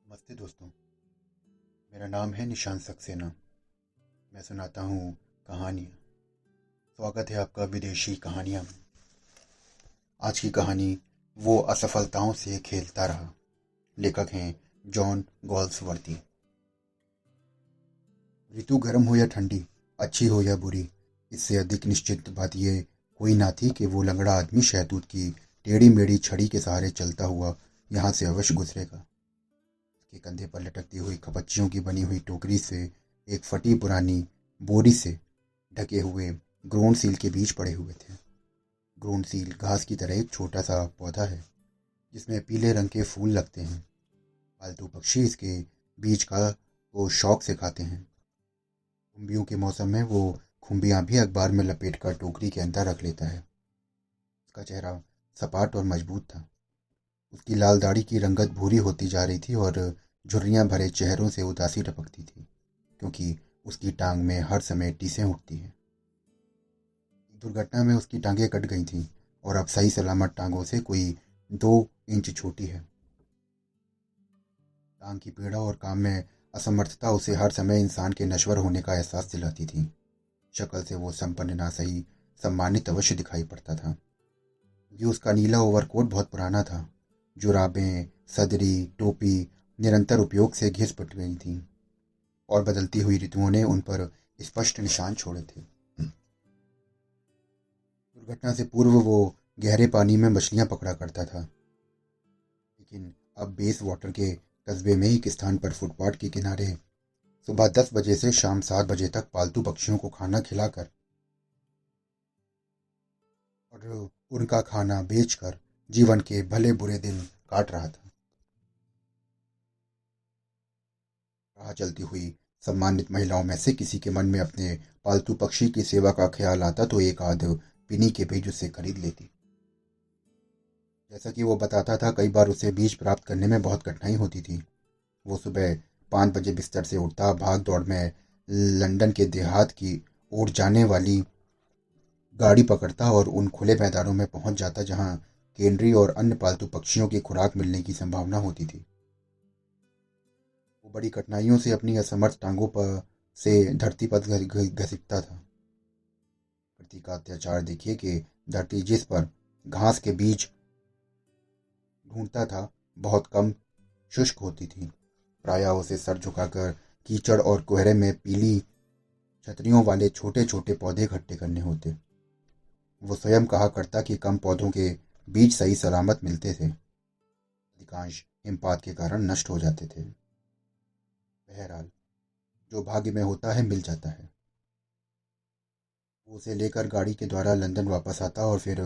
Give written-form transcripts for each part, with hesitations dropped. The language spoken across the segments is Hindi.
नमस्ते दोस्तों। मेरा नाम है निशान सक्सेना। मैं सुनाता हूँ कहानियाँ। स्वागत है आपका विदेशी कहानियाँ में। आज की कहानी वो असफलताओं से खेलता रहा। लेखक हैं जॉन गॉल्सवर्दी। ऋतु गर्म हो या ठंडी, अच्छी हो या बुरी, इससे अधिक निश्चित बात ये कोई ना थी कि वो लंगड़ा आदमी शहतूत की टेढ़ी मेढ़ी छड़ी के सहारे चलता हुआ यहाँ से अवश्य गुजरेगा। उसके कंधे पर लटकती हुई खपच्चियों की बनी हुई टोकरी से एक फटी पुरानी बोरी से ढके हुए ग्रोन सील के बीज पड़े हुए थे। ग्रोन सील घास की तरह एक छोटा सा पौधा है जिसमें पीले रंग के फूल लगते हैं। पालतू पक्षी इसके बीज का वो शौक से खाते हैं। खुम्बियों के मौसम में वो खुम्बियां भी अखबार में लपेटकर टोकरी के अंदर रख लेता है। उसका चेहरा सपाट और मजबूत था। उसकी लाल दाढ़ी की रंगत भूरी होती जा रही थी और झुर्रियां भरे चेहरों से उदासी टपकती थी, क्योंकि उसकी टांग में हर समय टीसें उठती हैं। दुर्घटना में उसकी टांगें कट गई थीं और अब सही सलामत टांगों से कोई 2 इंच छोटी है। टांग की पीड़ा और काम में असमर्थता उसे हर समय इंसान के नश्वर होने का एहसास दिलाती थी। शक्ल से वो संपन्न ना सही सम्मानित अवश्य दिखाई पड़ता था। ये उसका नीला ओवरकोट बहुत पुराना था। जुराबें, सदरी, टोपी निरंतर उपयोग से घिस पट गई थीं और बदलती हुई ऋतुओं ने उन पर स्पष्ट निशान छोड़े थे। दुर्घटना से पूर्व वो गहरे पानी में मछलियां पकड़ा करता था, लेकिन अब बेस वाटर के कस्बे में एक स्थान पर फुटपाथ के किनारे सुबह 10 बजे से शाम 7 बजे तक पालतू पक्षियों को खाना खिलाकर और उनका खाना बेचकर जीवन के भले बुरे दिन काट रहा था। राह चलती हुई सम्मानित महिलाओं में से किसी के मन में अपने पालतू पक्षी की सेवा का ख्याल आता तो एक आध पिनी के बीज उससे खरीद लेती। जैसा कि वो बताता था, कई बार उसे बीज प्राप्त करने में बहुत कठिनाई होती थी। वो सुबह 5 बजे बिस्तर से उठता, भाग दौड़ में लंदन के देहात की ओर जाने वाली गाड़ी पकड़ता और उन खुले मैदानों में पहुंच जाता जहां केंद्री और अन्य पालतू पक्षियों की खुराक मिलने की संभावना होती थी। वो बड़ी कठिनाइयों से अपनी असमर्थ टांगों पर से धरती पर घसीटता था। प्रकृति का अत्याचार देखिए कि धरती जिस पर घास के बीज ढूंढता था बहुत कम शुष्क होती थी। प्रायः उसे सर झुकाकर कीचड़ और कोहरे में पीली छतरियों वाले छोटे छोटे पौधे इकट्ठे करने होते। वो स्वयं कहा करता कि कम पौधों के बीज सही सलामत मिलते थे, अधिकांश हिमपात के कारण नष्ट हो जाते थे। बहरहाल, जो भाग्य में होता है मिल जाता है। वो उसे लेकर गाड़ी के द्वारा लंदन वापस आता और फिर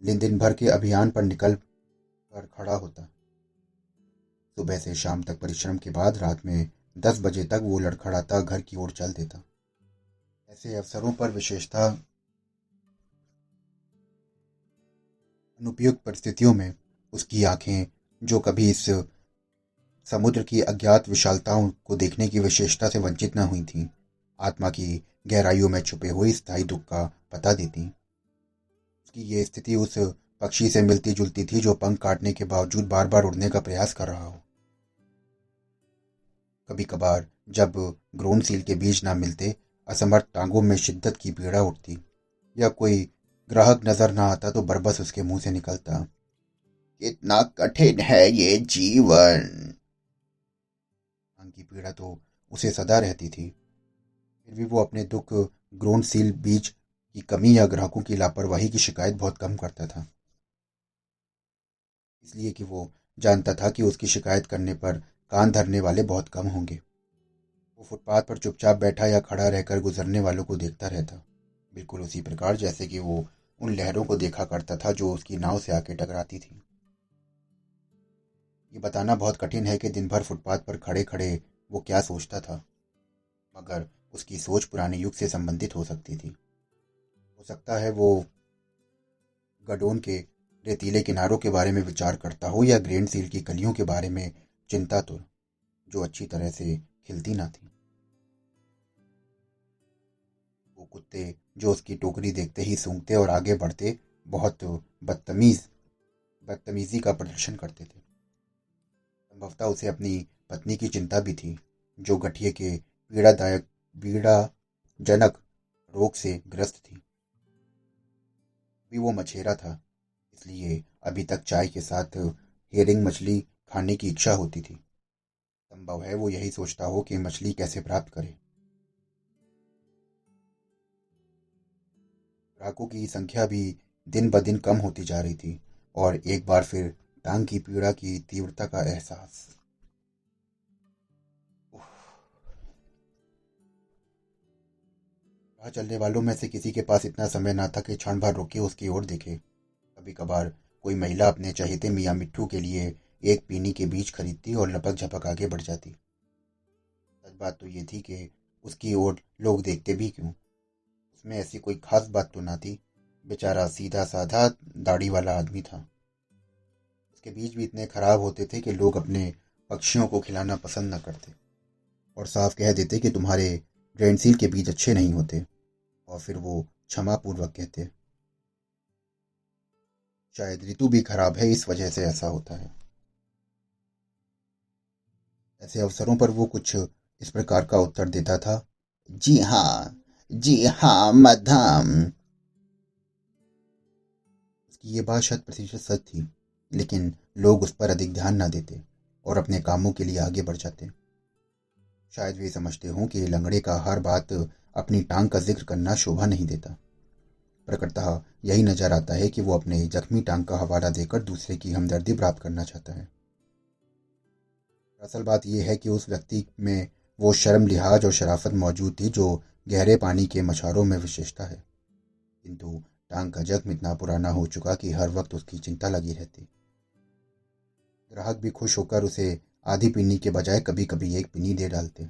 दिन भर के अभियान पर निकल कर खड़ा होता। सुबह से शाम तक परिश्रम के बाद रात में 10 बजे तक वो लड़खड़ाता घर की ओर चल देता। ऐसे अवसरों पर विशेषतः अनुपयुक्त परिस्थितियों में उसकी आंखें, जो कभी इस समुद्र की अज्ञात विशालताओं को देखने की विशेषता से वंचित न हुई थीं, आत्मा की गहराइयों में छुपे हुए स्थायी दुख का पता देती। उसकी ये स्थिति उस पक्षी से मिलती जुलती थी जो पंख काटने के बावजूद बार बार उड़ने का प्रयास कर रहा हो। कभी कभार जब ग्रोन सील के बीज ना मिलते, असमर्थ टांगों में शिद्दत की पीड़ा उठती या कोई ग्राहक नजर ना आता तो बरबस उसके मुंह से निकलता, कितना कठिन है ये जीवन। टांग की पीड़ा तो उसे सदा रहती थी, फिर भी वो अपने दुख ग्रोन सील बीज की कमी या ग्राहकों की लापरवाही की शिकायत बहुत कम करता था, इसलिए कि वो जानता था कि उसकी शिकायत करने पर कान धरने वाले बहुत कम होंगे। वो फुटपाथ पर चुपचाप बैठा या खड़ा रहकर गुजरने वालों को देखता रहता, बिल्कुल उसी प्रकार जैसे कि वो उन लहरों को देखा करता था जो उसकी नाव से आके टकराती थी। ये बताना बहुत कठिन है कि दिन भर फुटपाथ पर खड़े खड़े वो क्या सोचता था, मगर उसकी सोच पुराने युग से संबंधित हो सकती थी। हो सकता है वो गडोन के रेतीले किनारों के बारे में विचार करता हो या ग्रेन सील की कलियों के बारे में चिंतातुर, जो अच्छी तरह से खिलती ना थी। वो कुत्ते जो उसकी टोकरी देखते ही सूंघते और आगे बढ़ते बहुत बदतमीजी का प्रदर्शन करते थे। संभवतः उसे अपनी पत्नी की चिंता भी थी, जो गठिए के पीड़ाजनक रोग से ग्रस्त थी। भी वो मछेरा था, इसलिए अभी तक चाय के साथ हेरिंग मछली खाने की इच्छा होती थी। संभव है वो यही सोचता हो कि मछली कैसे प्राप्त करे। ग्राहकों की संख्या भी दिन ब दिन कम होती जा रही थी, और एक बार फिर टांग की पीड़ा की तीव्रता का एहसास। राह चलने वालों में से किसी के पास इतना समय न था कि क्षण भर रुके उसकी ओर देखे। कभी कभार कोई महिला अपने चहेते मियाँ मिट्ठू के लिए एक पीनी के बीज खरीदती और लपक झपक आगे बढ़ जाती। सच बात तो ये थी कि उसकी ओर लोग देखते भी क्यों। उसमें ऐसी कोई खास बात तो ना थी। बेचारा सीधा साधा दाढ़ी वाला आदमी था। उसके बीज भी इतने खराब होते थे कि लोग अपने पक्षियों को खिलाना पसंद न करते, और साफ कह देते कि तुम्हारे ड्रेनसील के बीज अच्छे नहीं होते। और फिर वो क्षमा पूर्वक कहते, शायद ऋतु भी खराब है, इस वजह से ऐसा होता है। ऐसे अवसरों पर वो कुछ इस प्रकार का उत्तर देता था, जी हाँ, जी हाँ मध्यम। उसकी ये बात 100% सच थी, लेकिन लोग उस पर अधिक ध्यान न देते और अपने कामों के लिए आगे बढ़ जाते। शायद वे समझते हों कि लंगड़े का हर बात अपनी टांग का जिक्र करना शोभा नहीं देता। प्रकटतः यही नजर आता है कि वो अपने जख्मी टांग का हवाला देकर दूसरे की हमदर्दी प्राप्त करना चाहता है। असल बात यह है कि उस व्यक्ति में वो शर्म लिहाज और शराफत मौजूद थी जो गहरे पानी के मछुआरों में विशेषता है। किंतु टांग का जख्म इतना पुराना हो चुका कि हर वक्त उसकी चिंता लगी रहती। ग्राहक भी खुश होकर उसे आधी पीनी के बजाय कभी कभी एक पीनी दे डालते।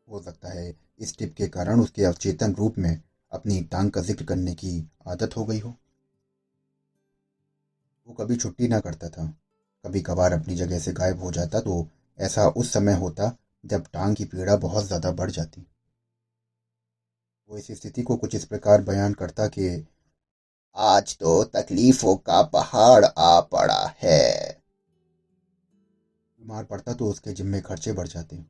हो सकता है इस टिप के कारण उसके अवचेतन रूप में अपनी टांग का जिक्र करने की आदत हो गई हो। वो कभी छुट्टी ना करता था। कभी कभार अपनी जगह से गायब हो जाता तो ऐसा उस समय होता जब टांग की पीड़ा बहुत ज्यादा बढ़ जाती। वो इस स्थिति को कुछ इस प्रकार बयान करता कि आज तो तकलीफों का पहाड़ आ पड़ा है। बीमार पड़ता तो उसके जिम्मे खर्चे बढ़ जाते।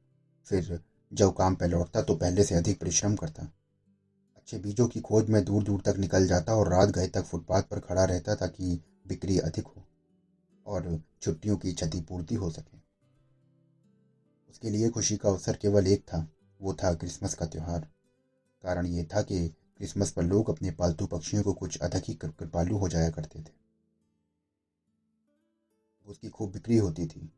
फिर जब काम पे लौटता तो पहले से अधिक परिश्रम करता। अच्छे बीजों की खोज में दूर दूर तक निकल जाता और रात गए तक फुटपाथ पर खड़ा रहता ताकि बिक्री अधिक हो और छुट्टियों की क्षतिपूर्ति हो सके। उसके लिए खुशी का अवसर केवल एक था, वो था क्रिसमस का त्योहार। कारण ये था कि क्रिसमस पर लोग अपने पालतू पक्षियों को कुछ अधिक ही कृपालु हो जाया करते थे। उसकी खूब बिक्री होती थी।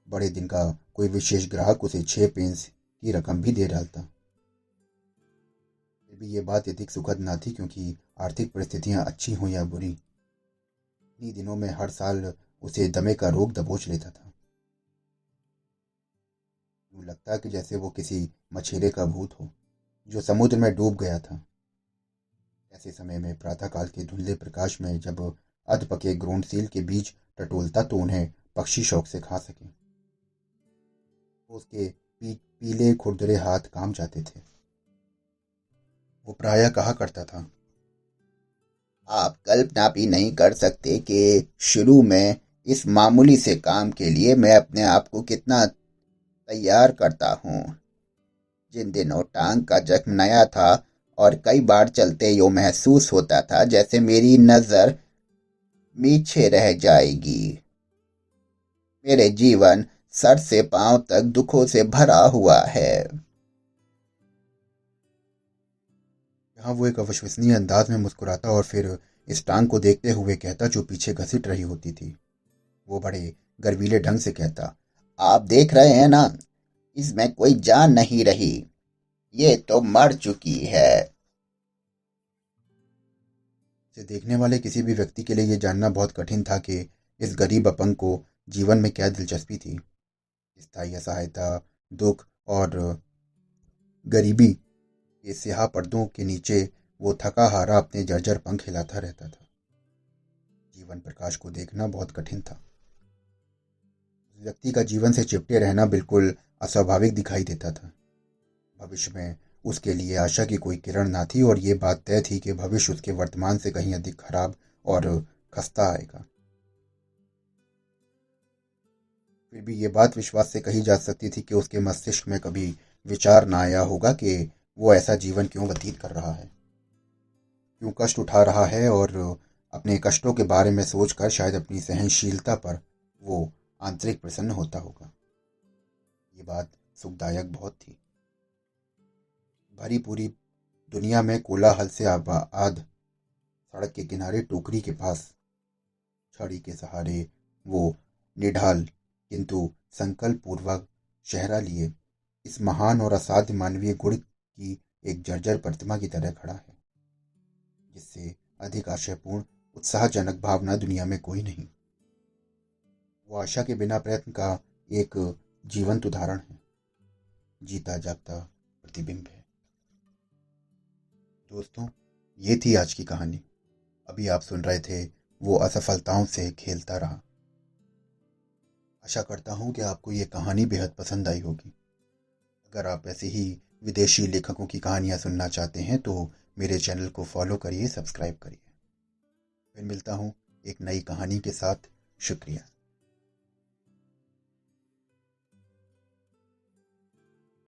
बड़े दिन का कोई विशेष ग्राहक उसे 6 पेंस की रकम भी दे डालता। फिर भी ये बात अधिक सुखद न थी, क्योंकि आर्थिक परिस्थितियां अच्छी हों या बुरी, इन्हीं दिनों में हर साल उसे दमे का रोग दबोच लेता था। यूं लगता कि जैसे वो किसी मछेरे का भूत हो जो समुद्र में डूब गया था। ऐसे समय में प्रातःकाल के धुंधले प्रकाश में जब अध पके ग्रोंडसील के बीज टटोलता तो उन्हें पक्षी शौक से खा सके, तो उसके पीले खुरदुरे हाथ काम जाते थे। वो प्रायः कहा करता था, आप कल्पना भी नहीं कर सकते कि शुरू में इस मामूली से काम के लिए मैं अपने आप को कितना तैयार करता हूँ। जिन दिनों टांग का जख्म नया था और कई बार चलते यूं महसूस होता था जैसे मेरी नजर पीछे रह जाएगी। मेरे जीवन सर से पांव तक दुखों से भरा हुआ है। यहाँ वो एक अविश्वसनीय अंदाज में मुस्कुराता और फिर इस टांग को देखते हुए कहता जो पीछे घसीट रही होती थी। वो बड़े गर्वीले ढंग से कहता, आप देख रहे हैं ना, इसमें कोई जान नहीं रही, ये तो मर चुकी है। इसे देखने वाले किसी भी व्यक्ति के लिए ये जानना बहुत कठिन था कि इस गरीब अपंग को जीवन में क्या दिलचस्पी थी। स्थायी असहायता, दुख और गरीबी के स्याह पर्दों के नीचे वो थका हारा अपने जर्जर पंख हिलाता रहता था। जीवन प्रकाश को देखना बहुत कठिन था। उस व्यक्ति का जीवन से चिपटे रहना बिल्कुल अस्वाभाविक दिखाई देता था। भविष्य में उसके लिए आशा की कोई किरण ना थी, और ये बात तय थी कि भविष्य उसके वर्तमान से कहीं अधिक खराब और खस्ता आएगा। फिर भी ये बात विश्वास से कही जा सकती थी कि उसके मस्तिष्क में कभी विचार ना आया होगा कि वो ऐसा जीवन क्यों व्यतीत कर रहा है, क्यों कष्ट उठा रहा है, और अपने कष्टों के बारे में सोचकर शायद अपनी सहनशीलता पर वो आंतरिक प्रसन्न होता होगा। ये बात सुखदायक बहुत थी। भरी पूरी दुनिया में कोलाहल से आबाद सड़क के किनारे टोकरी के पास छड़ी के सहारे वो निढाल किंतु संकल्प पूर्वक चेहरा लिए इस महान और असाध्य मानवीय गुण की एक जर्जर प्रतिमा की तरह खड़ा है, जिससे अधिक आशयपूर्ण उत्साहजनक भावना दुनिया में कोई नहीं। वो आशा के बिना प्रयत्न का एक जीवंत उदाहरण है, जीता जागता प्रतिबिंब है। दोस्तों, ये थी आज की कहानी। अभी आप सुन रहे थे वो असफलताओं से खेलता रहा। आशा करता हूँ कि आपको ये कहानी बेहद पसंद आई होगी। अगर आप ऐसे ही विदेशी लेखकों की कहानियाँ सुनना चाहते हैं तो मेरे चैनल को फॉलो करिए, सब्सक्राइब करिए। फिर मिलता हूँ एक नई कहानी के साथ। शुक्रिया।